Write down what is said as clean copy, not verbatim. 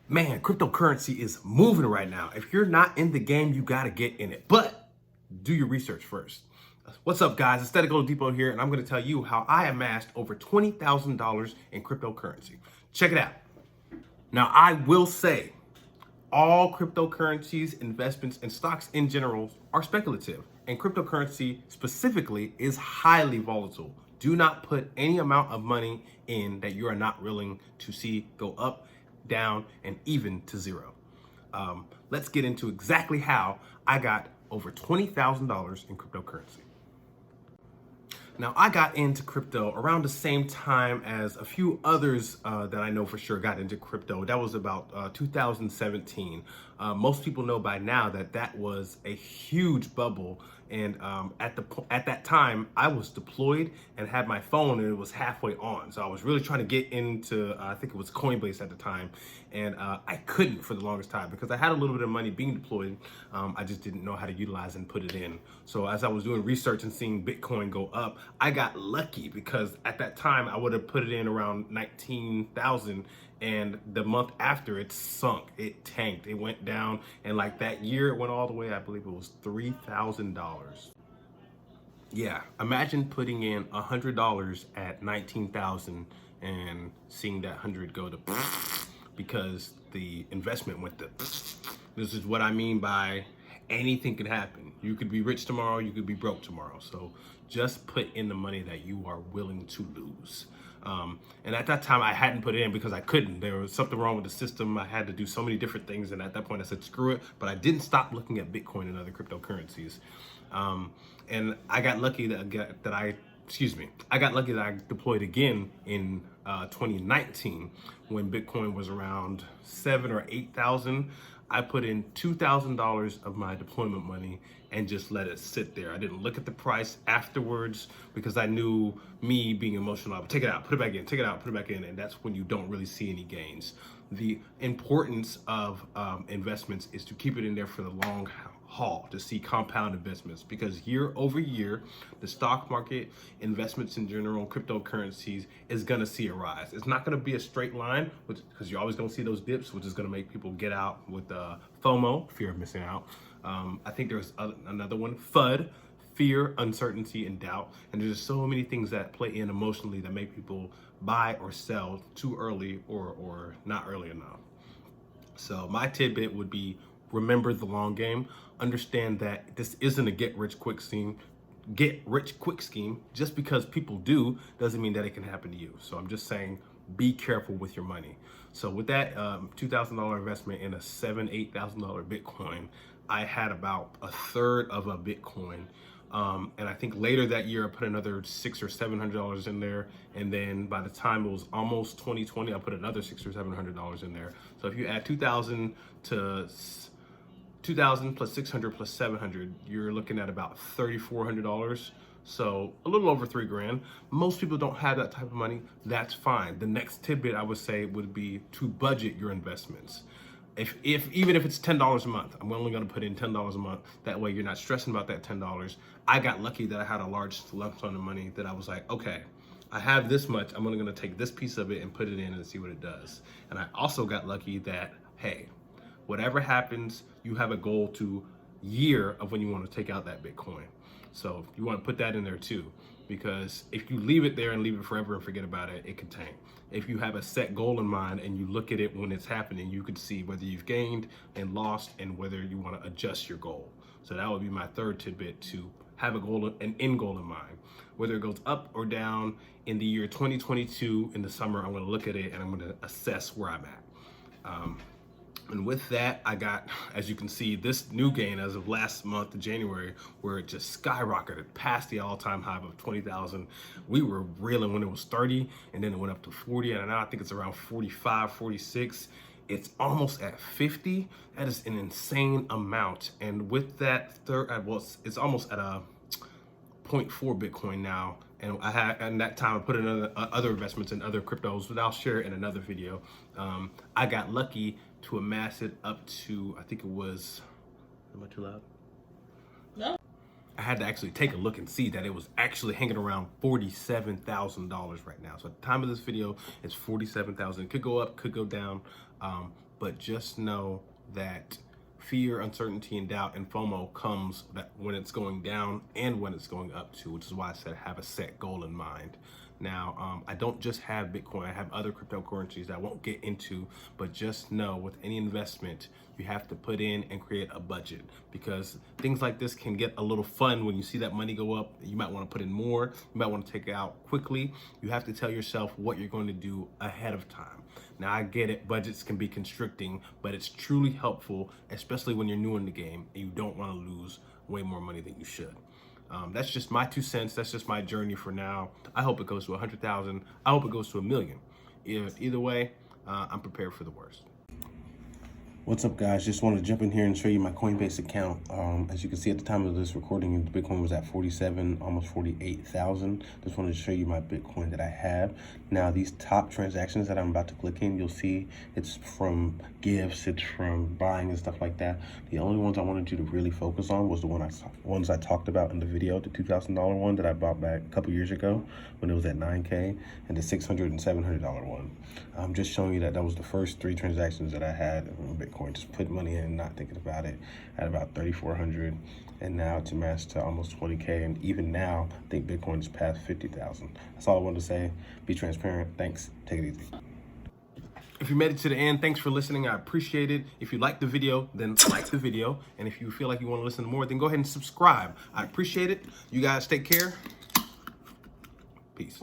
Man, cryptocurrency is moving right now. If you're not in the game, you got to get in it. But do your research first. What's up, guys? It's Statical Depot here, and I'm going to tell you how I amassed over $20,000 in cryptocurrency. Check it out. Now, I will say all cryptocurrencies, investments, and stocks in general are speculative, and cryptocurrency specifically is highly volatile. Do not put any amount of money in that you are not willing to see go up, down, and even to zero. Let's get into exactly how I got over $20,000 in cryptocurrency. Now, I got into crypto around the same time as a few others that I know for sure got into crypto. That was about 2017. Most people know by now that that was a huge bubble. And at that time, I was deployed and had my phone, and it was halfway on. So I was really trying to get into, I think it was Coinbase at the time, and I couldn't for the longest time because I had a little bit of money being deployed. I just didn't know how to utilize and put it in. So as I was doing research and seeing Bitcoin go up, I got lucky because at that time I would have put it in around 19,000, and the month after it sunk, it tanked, it went down, and like that year it went all the way, I believe it was $3,000. Yeah, imagine putting in $100 at 19,000 and seeing that 100 go to because the investment went to. This is what I mean by anything can happen. You could be rich tomorrow, you could be broke tomorrow. So just put in the money that you are willing to lose. And at that time I hadn't put it in because I couldn't. There was something wrong with the system. I had to do so many different things, and at that point I said screw it, but I didn't stop looking at Bitcoin and other cryptocurrencies. And I got lucky that I deployed again in 2019 when Bitcoin was around 7 or 8,000. I put in $2,000 of my deployment money and just let it sit there. I didn't look at the price afterwards because I knew, me being emotional, I would take it out, put it back in, take it out, put it back in, and that's when you don't really see any gains. The importance of investments is to keep it in there for the long haul, to see compound investments, because year over year, the stock market, investments in general, cryptocurrencies is gonna see a rise. It's not gonna be a straight line, because you're always gonna see those dips, which is gonna make people get out with FOMO, fear of missing out. I think there's another one, FUD, fear, uncertainty, and doubt. And there's so many things that play in emotionally that make people buy or sell too early or not early enough. So my tidbit would be, remember the long game. Understand that this isn't a get rich quick scheme. Just because people do doesn't mean that it can happen to you. So I'm just saying, be careful with your money. So with that $2,000 investment in a $8,000 Bitcoin, I had about a third of a Bitcoin. And I think later that year I put another $600 or $700 in there, and then by the time it was almost 2020, I put another $600 or $700 in there. So if you add 2,000 plus 600 plus 700, you're looking at about $3,400. So a little over $3,000. Most people don't have that type of money. That's fine. The next tidbit I would say would be to budget your investments. Even if it's $10 a month, I'm only going to put in $10 a month. That way you're not stressing about that $10. I got lucky that I had a large lump sum of money that I was like, okay, I have this much. I'm only going to take this piece of it and put it in and see what it does. And I also got lucky that, hey, whatever happens, you have a goal to year of when you want to take out that Bitcoin. So you want to put that in there too, because if you leave it there and leave it forever and forget about it, it could tank. If you have a set goal in mind and you look at it when it's happening, you could see whether you've gained and lost and whether you want to adjust your goal. So that would be my third tidbit, to have a goal, an end goal in mind. Whether it goes up or down in the year 2022 in the summer, I'm going to look at it and I'm going to assess where I'm at. And with that, I got, as you can see, this new gain as of last month of January, where it just skyrocketed past the all-time high of 20,000. We were reeling when it was 30, and then it went up to 40, and now I think it's around 45, 46. It's almost at 50. That is an insane amount. And with that it's almost at a 0.4 Bitcoin now. And I had, at that time, I put in other investments in other cryptos, but I'll share it in another video. I got lucky to amass it up to, I think it was, am I too loud? No. I had to actually take a look and see that it was actually hanging around $47,000 right now. So at the time of this video, it's $47,000. It could go up, could go down. but just know that fear, uncertainty, and doubt and FOMO comes that when it's going down and when it's going up too, which is why I said have a set goal in mind. Now, I don't just have Bitcoin, I have other cryptocurrencies that I won't get into, but just know with any investment, you have to put in and create a budget, because things like this can get a little fun when you see that money go up. You might want to put in more, you might want to take it out quickly. You have to tell yourself what you're going to do ahead of time. Now, I get it, budgets can be constricting, but it's truly helpful, especially when you're new in the game and you don't want to lose way more money than you should. That's just my 2 cents. That's just my journey for now. I hope it goes to 100,000. I hope it goes to 1 million. Either way, I'm prepared for the worst. What's up, guys? Just wanted to jump in here and show you my Coinbase account. As you can see at the time of this recording, the Bitcoin was at 47, almost 48,000. Just wanted to show you my Bitcoin that I have. Now, these top transactions that I'm about to click in, you'll see it's from gifts, it's from buying and stuff like that. The only ones I wanted you to really focus on was the ones I talked about in the video, the $2,000 one that I bought back a couple years ago when it was at 9K, and the $600 and $700 one. I'm just showing you that was the first 3 transactions that I had in Bitcoin. Just put money in, not thinking about it, at about 3,400, and now it's amassed to almost 20K, and even now I think Bitcoin is past 50,000. That's all I wanted to say. Be transparent. Thanks. Take it easy. If you made it to the end, thanks for listening. I appreciate it. If you liked the video, then like the video, and if you feel like you want to listen to more, then go ahead and subscribe. I appreciate it. You guys take care. Peace.